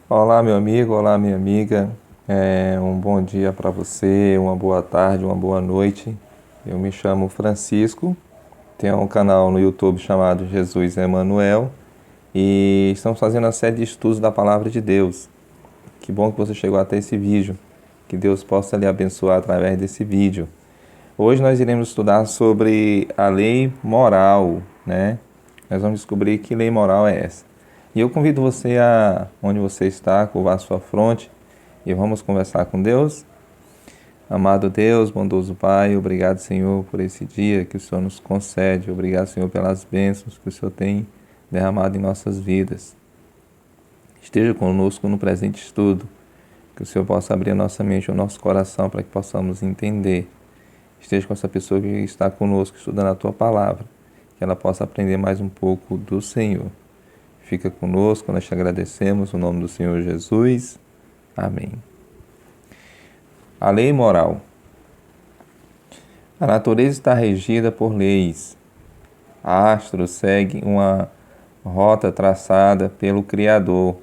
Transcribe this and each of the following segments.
Olá, meu amigo, olá, minha amiga. Um bom dia para você, uma boa tarde, uma boa noite. Eu me chamo Francisco, tenho um canal no YouTube chamado Jesus Emanuel e estamos fazendo a série de estudos da Palavra de Deus. Que bom que você chegou até esse vídeo. Que Deus possa lhe abençoar através desse vídeo. Hoje nós iremos estudar sobre a lei moral, né? Nós vamos descobrir que lei moral é essa. E eu convido você onde você está, curvar sua fronte e vamos conversar com Deus. Amado Deus, bondoso Pai, obrigado, Senhor, por esse dia que o Senhor nos concede. Obrigado, Senhor, pelas bênçãos que o Senhor tem derramado em nossas vidas. Esteja conosco no presente estudo, que o Senhor possa abrir a nossa mente e o nosso coração para que possamos entender. Esteja com essa pessoa que está conosco estudando a Tua Palavra, que ela possa aprender mais um pouco do Senhor. Fica conosco, nós te agradecemos, no nome do Senhor Jesus. Amém. A lei moral. A natureza está regida por leis. Astros seguem uma rota traçada pelo Criador.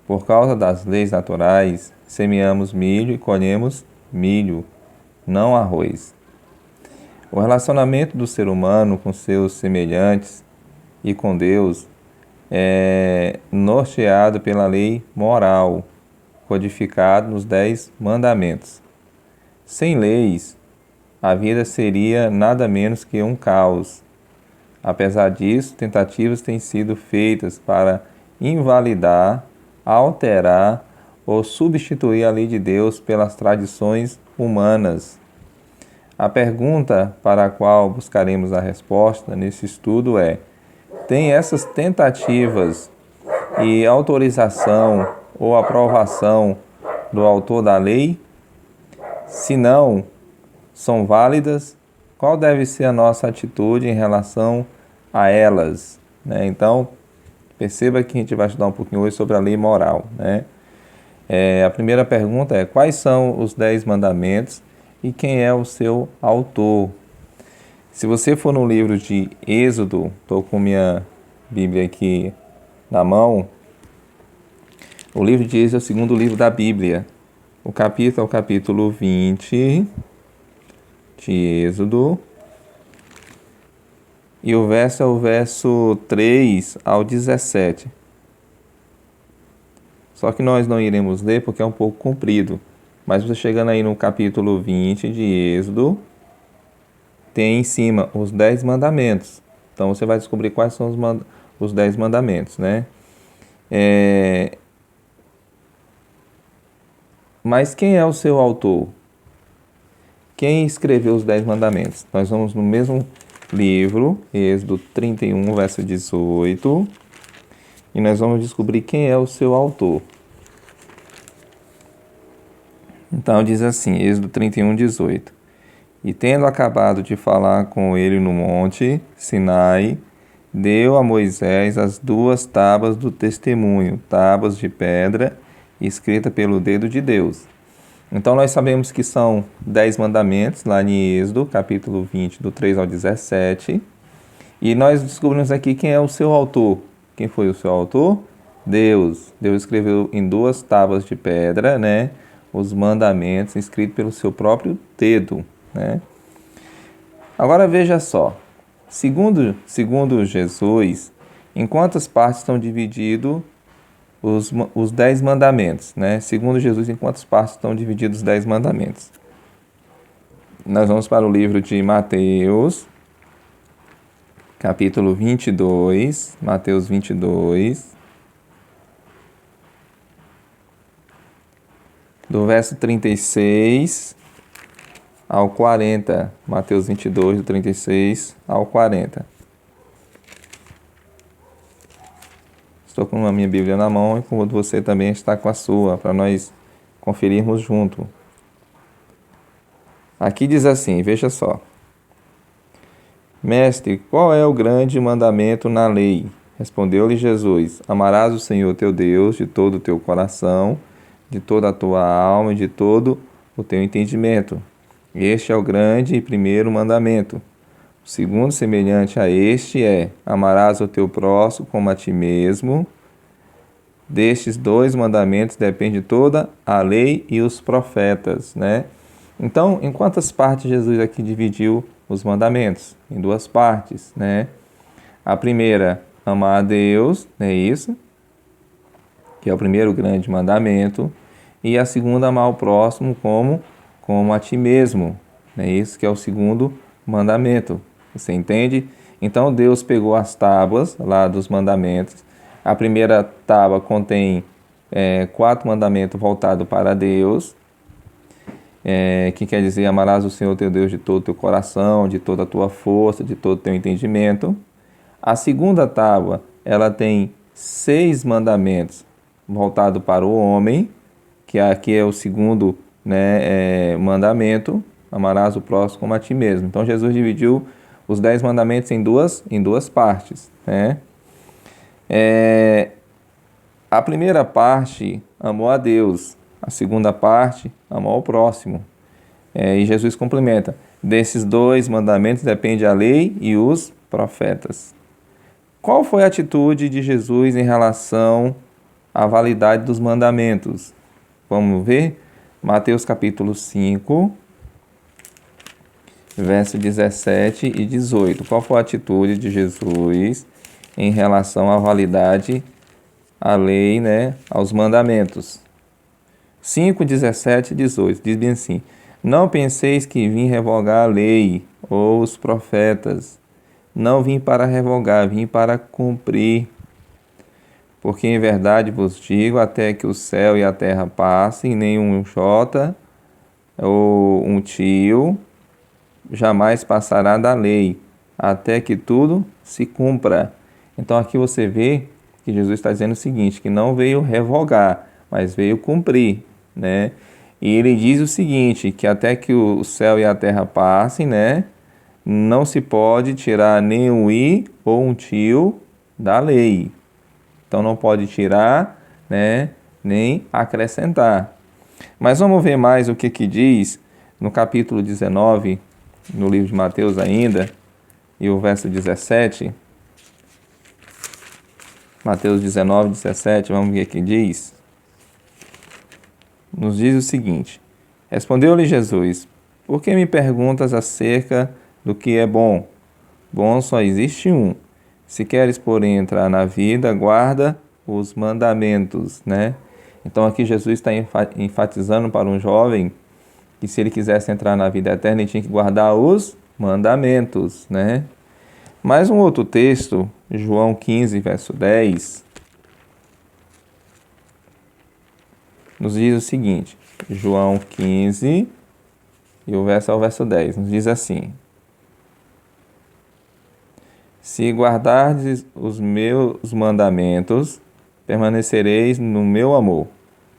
Por causa das leis naturais, semeamos milho e colhemos milho, não arroz. O relacionamento do ser humano com seus semelhantes e com Deus é norteado pela lei moral, codificado nos 10 mandamentos. Sem leis, a vida seria nada menos que um caos. Apesar disso, tentativas têm sido feitas para invalidar, alterar ou substituir a lei de Deus pelas tradições humanas. A pergunta para a qual buscaremos a resposta nesse estudo é: tem essas tentativas e autorização ou aprovação do autor da lei? Se não são válidas, qual deve ser a nossa atitude em relação a elas? Então, perceba que a gente vai estudar um pouquinho hoje sobre a lei moral. A primeira pergunta é: quais são os 10 mandamentos e quem é o seu autor? Se você for no livro de Êxodo, estou com minha Bíblia aqui na mão. O livro de Êxodo é o segundo livro da Bíblia. O capítulo é o capítulo 20 de Êxodo. E o verso é o verso 3 ao 17. Só que nós não iremos ler porque é um pouco comprido. Mas você chegando aí no capítulo 20 de Êxodo, tem em cima os 10 mandamentos. Então você vai descobrir quais são os 10 mandamentos, Mas quem é o seu autor? Quem escreveu os 10 mandamentos? Nós vamos no mesmo livro, Êxodo 31, verso 18, e nós vamos descobrir quem é o seu autor. Então diz assim, Êxodo 31, 18. E tendo acabado de falar com ele no monte Sinai, deu a Moisés as 2 tábuas do testemunho, tábuas de pedra, escrita pelo dedo de Deus. Então nós sabemos que são 10 mandamentos, lá em Êxodo, capítulo 20, do 3 ao 17. E nós descobrimos aqui quem é o seu autor. Quem foi o seu autor? Deus. Deus escreveu em 2 tábuas de pedra, os mandamentos escritos pelo seu próprio dedo, Agora veja só, segundo Jesus, em quantas partes estão divididos os 10 mandamentos, Segundo Jesus, em quantas partes estão divididos os 10 mandamentos? Nós vamos para o livro de Mateus, capítulo 22, Mateus 22, do verso 36 ao 40, Mateus 22, do 36 ao 40. Estou com a minha Bíblia na mão e convido você também está com a sua, para nós conferirmos junto. Aqui diz assim, veja só. Mestre, qual é o grande mandamento na lei? Respondeu-lhe Jesus: amarás o Senhor teu Deus de todo o teu coração, de toda a tua alma e de todo o teu entendimento. Este é o grande e primeiro mandamento. O segundo, semelhante a este, é: amarás o teu próximo como a ti mesmo. Destes dois mandamentos depende toda a lei e os profetas, né? Então, em quantas partes Jesus aqui dividiu os mandamentos? Em duas partes, né? A primeira, amar a Deus, é isso, que é o primeiro grande mandamento. E a segunda, amar o próximo como a ti mesmo, é isso que é o segundo mandamento. Você entende? Então Deus pegou as tábuas lá dos mandamentos. A primeira tábua contém 4 mandamentos voltados para Deus, que quer dizer: amarás o Senhor teu Deus de todo o teu coração, de toda a tua força, de todo o teu entendimento. A segunda tábua, ela tem 6 mandamentos voltados para o homem, que aqui é o segundo, né, mandamento: amarás o próximo como a ti mesmo. Então Jesus dividiu os 10 mandamentos em duas partes, né? A primeira parte, amou a Deus. A segunda parte, amou ao próximo. E Jesus complementa: desses 2 mandamentos depende a lei e os profetas. Qual foi a atitude de Jesus em relação à validade dos mandamentos? Vamos ver? Mateus capítulo 5, verso 17 e 18. Qual foi a atitude de Jesus em relação à validade, à lei, né, aos mandamentos? 5, 17 e 18. Diz bem assim: não penseis que vim revogar a lei ou os profetas. Não vim para revogar, vim para cumprir. Porque em verdade vos digo, até que o céu e a terra passem, nem um jota ou um tio jamais passará da lei, até que tudo se cumpra. Então aqui você vê que Jesus está dizendo o seguinte, que não veio revogar, mas veio cumprir, né? E ele diz o seguinte, que até que o céu e a terra passem, né, não se pode tirar nem um i ou um tio da lei. Então não pode tirar, né, nem acrescentar. Mas vamos ver mais o que diz no capítulo 19, no livro de Mateus ainda, e o verso 17. Mateus 19, 17, vamos ver o que diz. Nos diz o seguinte: respondeu-lhe Jesus: por que me perguntas acerca do que é bom? Bom só existe um. Se queres, porém, entrar na vida, guarda os mandamentos, né? Então aqui Jesus está enfatizando para um jovem que se ele quisesse entrar na vida eterna, ele tinha que guardar os mandamentos, né? Mais um outro texto, João 15, verso 10, nos diz o seguinte, João 15, e o verso é o verso 10, nos diz assim: se guardardes os meus mandamentos, permanecereis no meu amor,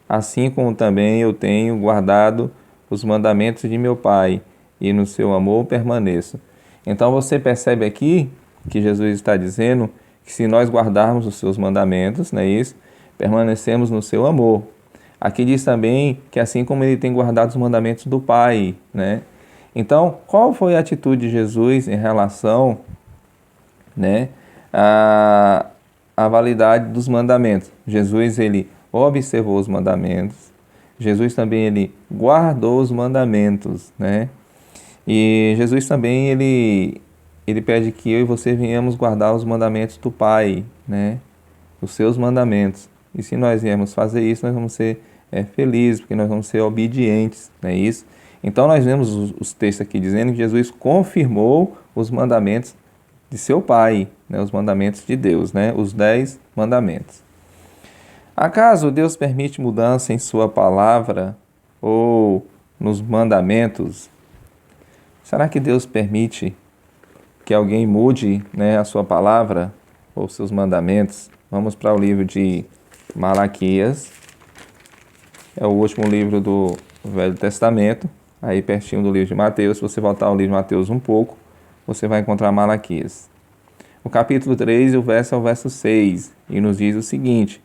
assim como também eu tenho guardado os mandamentos de meu Pai, e no seu amor permaneço. Então você percebe aqui que Jesus está dizendo que se nós guardarmos os seus mandamentos, não é isso? Permanecemos no seu amor. Aqui diz também que assim como ele tem guardado os mandamentos do Pai, né? Então, qual foi a atitude de Jesus em relação, né, a validade dos mandamentos? Jesus, ele observou os mandamentos. Jesus também, ele guardou os mandamentos, né? E Jesus também, ele pede que eu e você venhamos guardar os mandamentos do Pai, né? Os seus mandamentos. E se nós viemos fazer isso, nós vamos ser felizes, porque nós vamos ser obedientes, não é isso? Então nós vemos os textos aqui dizendo que Jesus confirmou os mandamentos de seu Pai, né? Os mandamentos de Deus, né? Os 10 mandamentos. Acaso Deus permite mudança em sua palavra ou nos mandamentos? Será que Deus permite que alguém mude, né, a sua palavra ou seus mandamentos? Vamos para o livro de Malaquias. É o último livro do Velho Testamento, aí pertinho do livro de Mateus. Se você voltar ao livro de Mateus um pouco, você vai encontrar Malaquias. O capítulo 3, o verso é o verso 6, e nos diz o seguinte: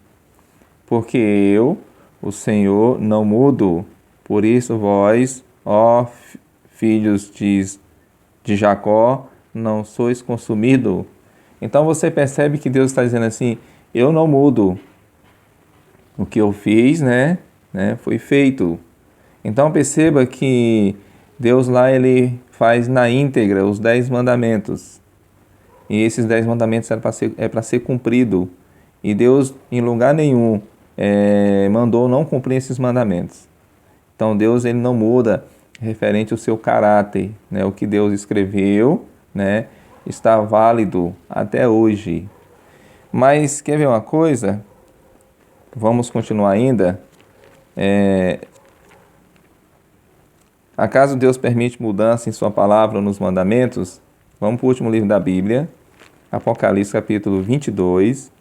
porque eu, o Senhor, não mudo, por isso vós, ó filhos de Jacó, não sois consumido. Então você percebe que Deus está dizendo assim: eu não mudo. O que eu fiz, foi feito. Então perceba que Deus lá ele faz na íntegra os 10 mandamentos. E esses 10 mandamentos é para ser cumprido. E Deus em lugar nenhum mandou não cumprir esses mandamentos. Então Deus ele não muda referente ao seu caráter, O que Deus escreveu, está válido até hoje. Mas quer ver uma coisa? Vamos continuar ainda. Acaso Deus permite mudança em sua palavra ou nos mandamentos? Vamos para o último livro da Bíblia, Apocalipse capítulo 22,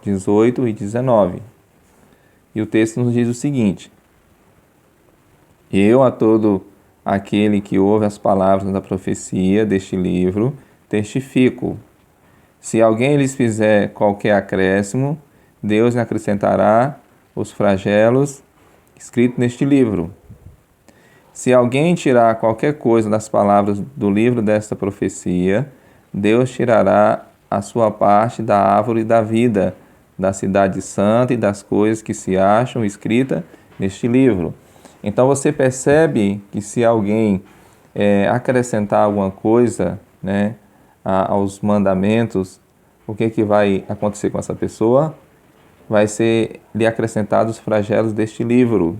18 e 19. E o texto nos diz o seguinte: Eu a todo aquele que ouve as palavras da profecia deste livro, testifico. Se alguém lhes fizer qualquer acréscimo, Deus lhe acrescentará os flagelos escritos neste livro. Se alguém tirar qualquer coisa das palavras do livro desta profecia, Deus tirará a sua parte da árvore da vida, da cidade santa e das coisas que se acham escritas neste livro. Então você percebe que se alguém acrescentar alguma coisa, aos mandamentos, o que vai acontecer com essa pessoa? Vai ser lhe acrescentado os flagelos deste livro.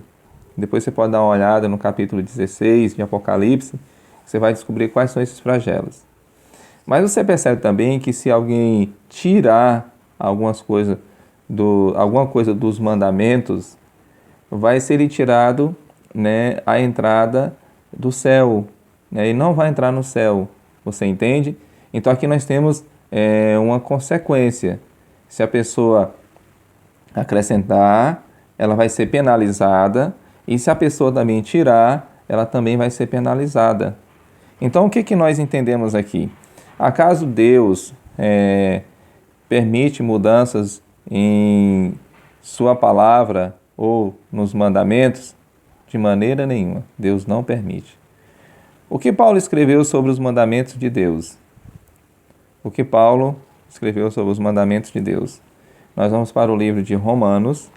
Depois você pode dar uma olhada no capítulo 16 de Apocalipse, você vai descobrir quais são esses flagelos. Mas você percebe também que se alguém tirar alguma coisa dos mandamentos, vai ser lhe tirado a entrada do céu. E não vai entrar no céu. Você entende? Então aqui nós temos uma consequência. Se a pessoa acrescentar, ela vai ser penalizada. E se a pessoa também tirar, ela também vai ser penalizada. Então o que nós entendemos aqui? Acaso Deus permite mudanças em sua palavra ou nos mandamentos? De maneira nenhuma. Deus não permite. O que Paulo escreveu sobre os mandamentos de Deus? O que Paulo escreveu sobre os mandamentos de Deus? Nós vamos para o livro de Romanos.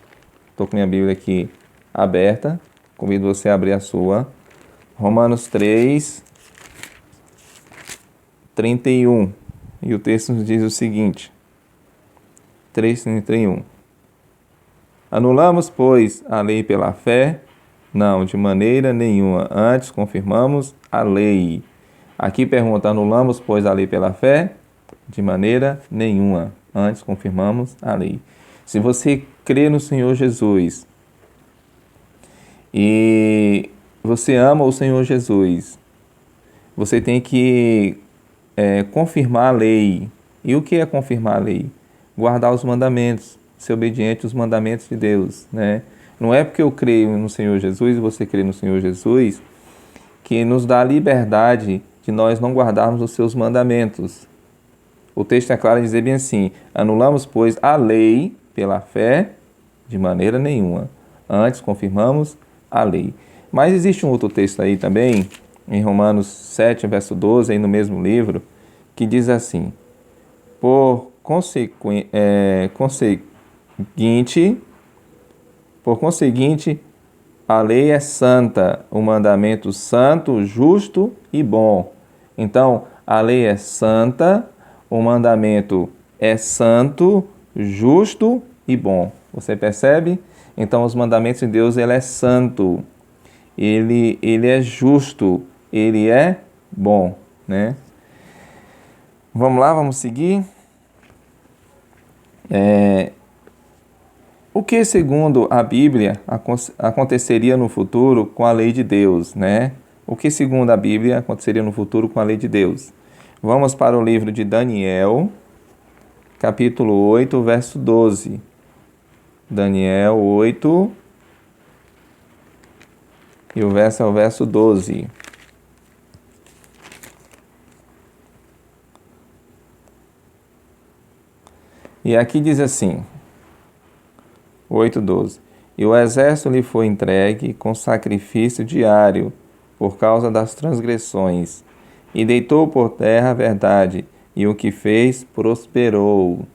Estou com minha Bíblia aqui aberta. Convido você a abrir a sua. Romanos 3, 31. E o texto nos diz o seguinte. 3:31. Anulamos, pois, a lei pela fé? Não, de maneira nenhuma. Antes confirmamos a lei. Aqui pergunta, anulamos, pois, a lei pela fé? De maneira nenhuma. Antes confirmamos a lei. Se você crê no Senhor Jesus e você ama o Senhor Jesus, você tem que confirmar a lei. E o que é confirmar a lei? Guardar os mandamentos, ser obediente aos mandamentos de Deus, Não é porque eu creio no Senhor Jesus e você crê no Senhor Jesus que nos dá a liberdade de nós não guardarmos os seus mandamentos. O texto é claro em dizer bem assim: anulamos, pois, a lei pela fé? De maneira nenhuma. Antes confirmamos a lei. Mas existe um outro texto aí também, em Romanos 7, verso 12, aí no mesmo livro, que diz assim: Por conseguinte, a lei é santa, o mandamento santo, justo e bom. Então, a lei é santa, o mandamento é santo, justo e bom. Você percebe? Então, os mandamentos de Deus, ele é santo, ele é justo, ele é bom, Vamos lá, vamos seguir. O que, segundo a Bíblia, aconteceria no futuro com a lei de Deus, O que, segundo a Bíblia, aconteceria no futuro com a lei de Deus? Vamos para o livro de Daniel, capítulo 8, verso 12. Daniel 8, e o verso é o verso 12. E aqui diz assim, 8:12. E o exército lhe foi entregue com sacrifício diário por causa das transgressões, e deitou por terra a verdade, e o que fez prosperou.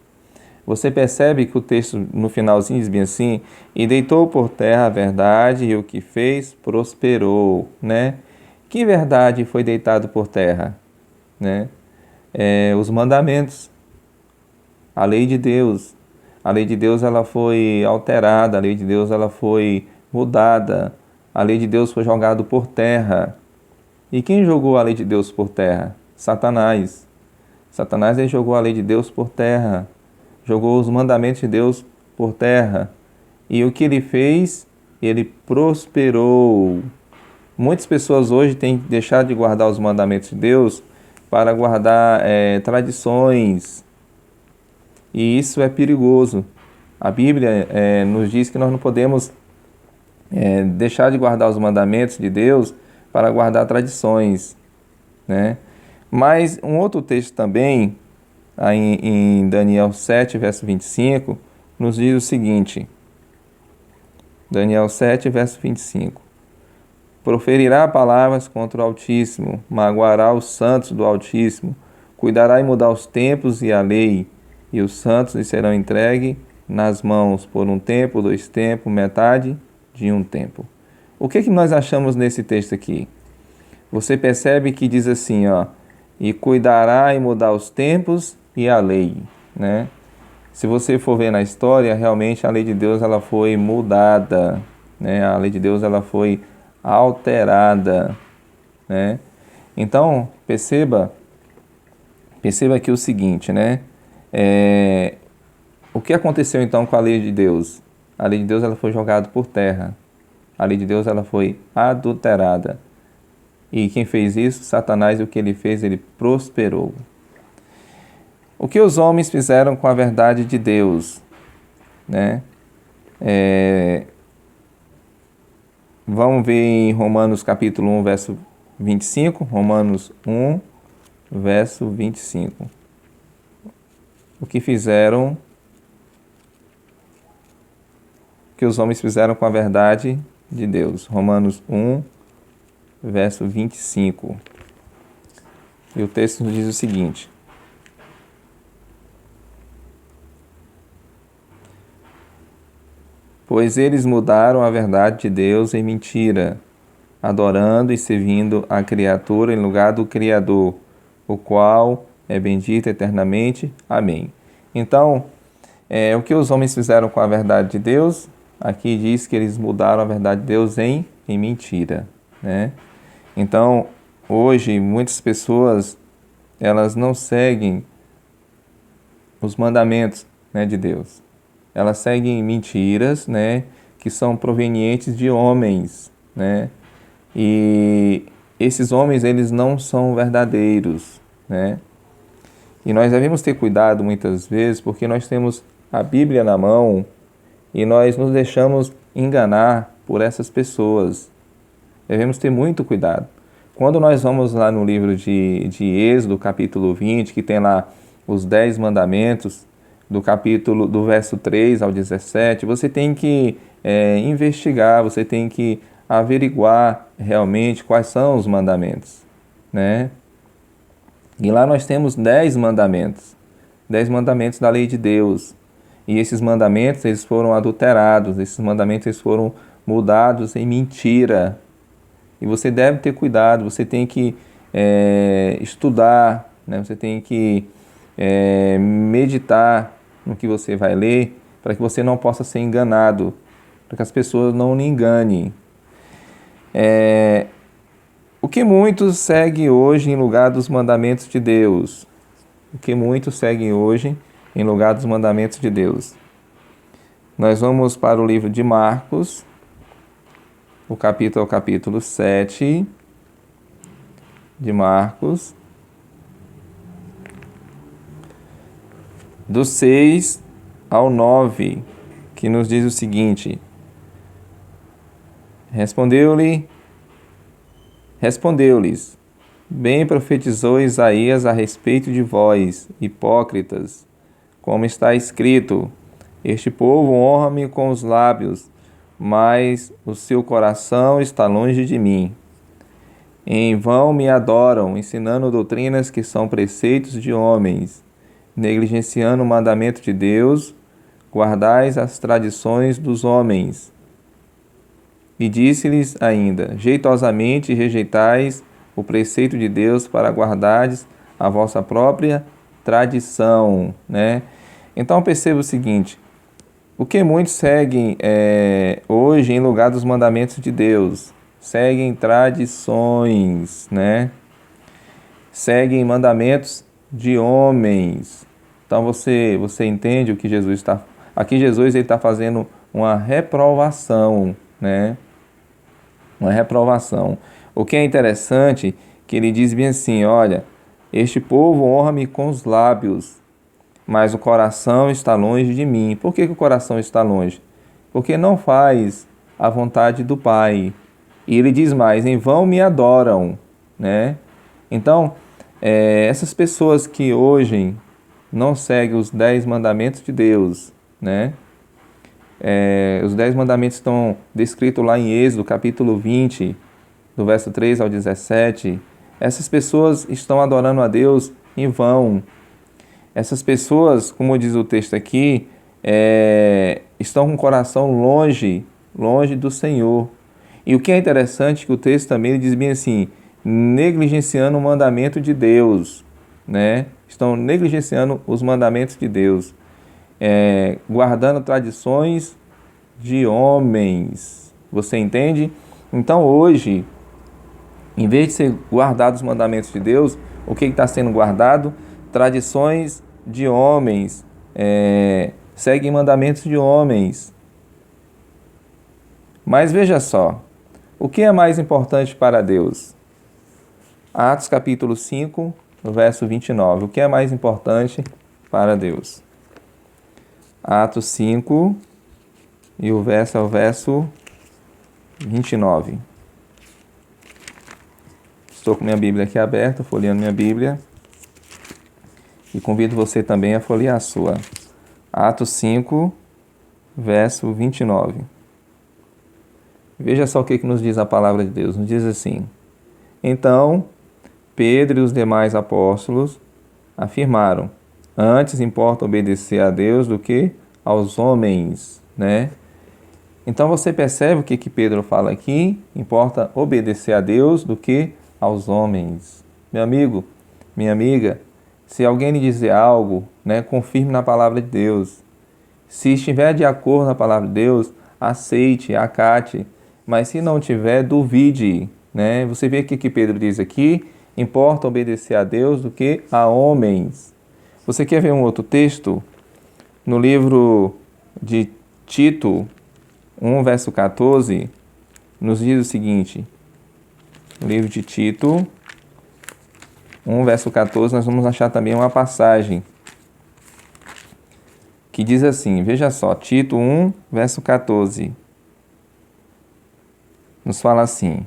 Você percebe que o texto no finalzinho diz bem assim: e deitou por terra a verdade e o que fez prosperou, né? Que verdade foi deitado por terra, né? Os mandamentos, a lei de Deus. A lei de Deus ela foi alterada, a lei de Deus ela foi mudada, a lei de Deus foi jogada por terra. E quem jogou a lei de Deus por terra? Satanás. Satanás ele jogou a lei de Deus por terra, jogou os mandamentos de Deus por terra. E o que ele fez? Ele prosperou. Muitas pessoas hoje têm deixado de guardar os mandamentos de Deus para guardar tradições. E isso é perigoso. A Bíblia nos diz que nós não podemos deixar de guardar os mandamentos de Deus para guardar tradições, né? Mas um outro texto também, aí em Daniel 7, verso 25, nos diz o seguinte. Daniel 7, verso 25. Proferirá palavras contra o Altíssimo, magoará os santos do Altíssimo, cuidará em mudar os tempos e a lei, e os santos lhe serão entregues nas mãos por um tempo, 2 tempos, metade de um tempo. O que nós achamos nesse texto aqui? Você percebe que diz assim, ó, e cuidará em mudar os tempos e a lei, né? Se você for ver na história, realmente a lei de Deus ela foi mudada, né? A lei de Deus ela foi alterada, né? Então, perceba aqui o seguinte, né? O que aconteceu então com a lei de Deus? A lei de Deus ela foi jogada por terra. A lei de Deus ela foi adulterada. E quem fez isso? Satanás. E o que ele fez? Ele prosperou. O que os homens fizeram com a verdade de Deus, né? Vamos ver em Romanos capítulo 1, verso 25. Romanos 1, verso 25. O que os homens fizeram com a verdade de Deus. Romanos 1, verso 25. E o texto nos diz o seguinte: pois eles mudaram a verdade de Deus em mentira, adorando e servindo a criatura em lugar do Criador, o qual é bendito eternamente. Amém. Então, o que os homens fizeram com a verdade de Deus? Aqui diz que eles mudaram a verdade de Deus em mentira, né? Então, hoje, muitas pessoas, elas não seguem os mandamentos, né, de Deus. Elas seguem mentiras, né, que são provenientes de homens, né? E esses homens, eles não são verdadeiros, né? E nós devemos ter cuidado muitas vezes, porque nós temos a Bíblia na mão e nós nos deixamos enganar por essas pessoas. Devemos ter muito cuidado. Quando nós vamos lá no livro de Êxodo, capítulo 20, que tem lá os 10 mandamentos, do verso 3 ao 17, você tem que investigar, você tem que averiguar realmente quais são os mandamentos, né? E lá nós temos 10 mandamentos da lei de Deus. E esses mandamentos, eles foram adulterados, esses mandamentos eles foram mudados em mentira. E você deve ter cuidado, você tem que estudar, né? Você tem que meditar no que você vai ler, para que você não possa ser enganado, para que as pessoas não lhe enganem. O que muitos seguem hoje em lugar dos mandamentos de Deus? O que muitos seguem hoje em lugar dos mandamentos de Deus? Nós vamos para o livro de Marcos, o capítulo 7 de Marcos, do 6 ao 9, que nos diz o seguinte: Respondeu-lhes, bem profetizou Isaías a respeito de vós, hipócritas, como está escrito: este povo honra-me com os lábios, mas o seu coração está longe de mim. Em vão me adoram, ensinando doutrinas que são preceitos de homens. negligenciando o mandamento de Deus, guardais as tradições dos homens. E disse-lhes ainda: jeitosamente rejeitais o preceito de Deus para guardardes a vossa própria tradição, né? Então perceba o seguinte: o que muitos seguem hoje em lugar dos mandamentos de Deus? Seguem tradições, né? Seguem mandamentos de homens. Então você entende o que Jesus está... Aqui Jesus está fazendo uma reprovação, né? Uma reprovação. O que é interessante, que ele diz bem assim, olha, este povo honra-me com os lábios, mas o coração está longe de mim. Por que o coração está longe? Porque não faz a vontade do Pai. E ele diz mais, em vão me adoram, né? Então, essas pessoas que hoje não seguem os 10 mandamentos de Deus, né? Os 10 mandamentos estão descritos lá em Êxodo, capítulo 20, do verso 3 ao 17. Essas pessoas estão adorando a Deus em vão. Essas pessoas, como diz o texto aqui, estão com o coração longe do Senhor. E o que é interessante é que o texto também diz bem assim, negligenciando o mandamento de Deus, né? Estão negligenciando os mandamentos de Deus, guardando tradições de homens. Você entende? Então hoje, em vez de ser guardados os mandamentos de Deus, o que está sendo guardado? Tradições de homens, seguem mandamentos de homens. Mas veja só, o que é mais importante para Deus? Atos capítulo 5, verso 29. O que é mais importante para Deus? Atos 5, e o verso é o verso 29. Estou com minha Bíblia aqui aberta, folheando minha Bíblia. E convido você também a folhear a sua. Atos 5, verso 29. Veja só o que nos diz a palavra de Deus. Nos diz assim: então, Pedro e os demais apóstolos afirmaram: antes importa obedecer a Deus do que aos homens, né? Então você percebe o que Pedro fala aqui? Importa obedecer a Deus do que aos homens. Meu amigo, minha amiga, se alguém lhe dizer algo, né, confirme na palavra de Deus. Se estiver de acordo na palavra de Deus, aceite, acate. Mas se não tiver, duvide, né? Você vê o que Pedro diz aqui? Importa obedecer a Deus do que a homens. Você quer ver um outro texto? No livro de Tito 1, verso 14, nos diz o seguinte. No livro de Tito 1, verso 14, nós vamos achar também uma passagem que diz assim, veja só, Tito 1, verso 14, nos fala assim: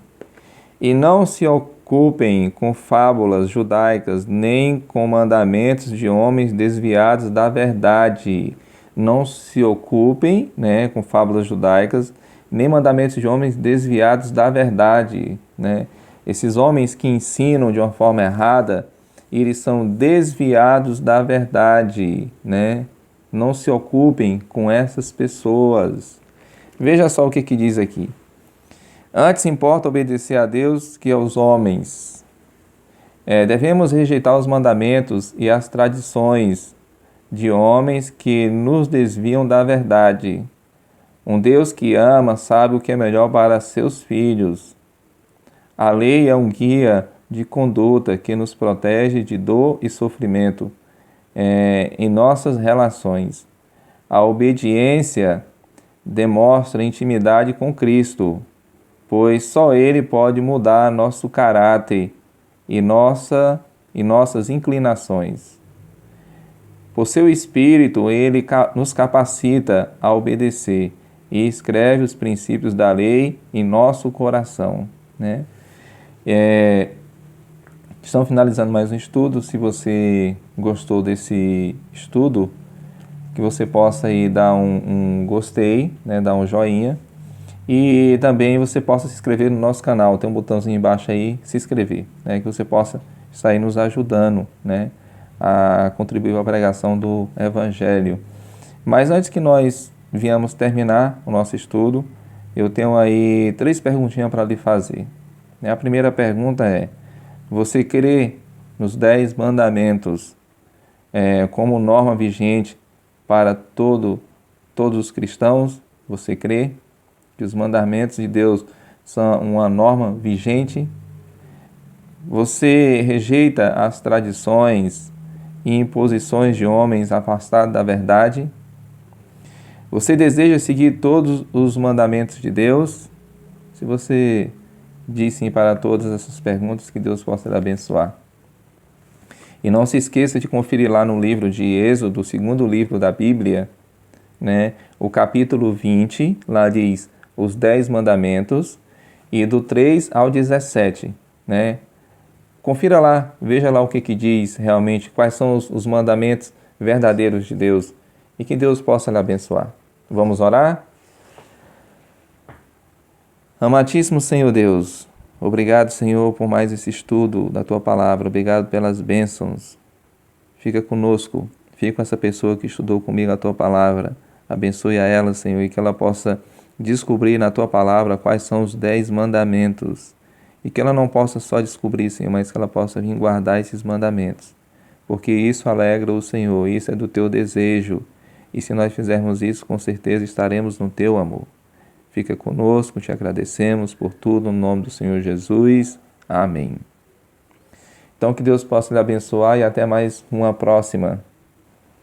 e não se ocupem com fábulas judaicas, nem com mandamentos de homens desviados da verdade. Não se ocupem, né, com fábulas judaicas, nem mandamentos de homens desviados da verdade, né? Esses homens que ensinam de uma forma errada, eles são desviados da verdade, né? Não se ocupem com essas pessoas. Veja só o que diz aqui. Antes importa obedecer a Deus que aos homens. Devemos rejeitar os mandamentos e as tradições de homens que nos desviam da verdade. Um Deus que ama sabe o que é melhor para seus filhos. A lei é um guia de conduta que nos protege de dor e sofrimento em nossas relações. A obediência demonstra intimidade com Cristo, pois só Ele pode mudar nosso caráter e nossas inclinações. Por seu Espírito, Ele nos capacita a obedecer e escreve os princípios da lei em nosso coração, né? Estamos finalizando mais um estudo. Se você gostou desse estudo, que você possa aí dar um gostei, né? Dar um joinha. E também você possa se inscrever no nosso canal. Tem um botãozinho embaixo aí, se inscrever, né? Que você possa estar aí nos ajudando, né? a contribuir para a pregação do Evangelho. Mas antes que nós viemos terminar o nosso estudo, eu tenho aí 3 perguntinhas para lhe fazer. A primeira pergunta é: você crê nos 10 mandamentos como norma vigente para todos os cristãos? Você crê que os mandamentos de Deus são uma norma vigente? Você rejeita as tradições e imposições de homens afastados da verdade? Você deseja seguir todos os mandamentos de Deus? Se você diz sim para todas essas perguntas, que Deus possa lhe abençoar. E não se esqueça de conferir lá no livro de Êxodo, o segundo livro da Bíblia, o capítulo 20, lá diz os 10 mandamentos, e do 3 ao 17, Confira lá, veja lá o que diz realmente, quais são os mandamentos verdadeiros de Deus, e que Deus possa lhe abençoar. Vamos orar? Amantíssimo Senhor Deus, obrigado, Senhor, por mais esse estudo da Tua Palavra, obrigado pelas bênçãos. Fica conosco, fica com essa pessoa que estudou comigo a Tua Palavra, abençoe a ela, Senhor, e que ela possa descobrir na Tua Palavra quais são os 10 mandamentos, e que ela não possa só descobrir, Senhor, mas que ela possa vir guardar esses mandamentos, porque isso alegra o Senhor, isso é do Teu desejo, e se nós fizermos isso, com certeza estaremos no Teu amor. Fica conosco, te agradecemos por tudo, no nome do Senhor Jesus. Amém. Então, que Deus possa lhe abençoar e até mais uma próxima.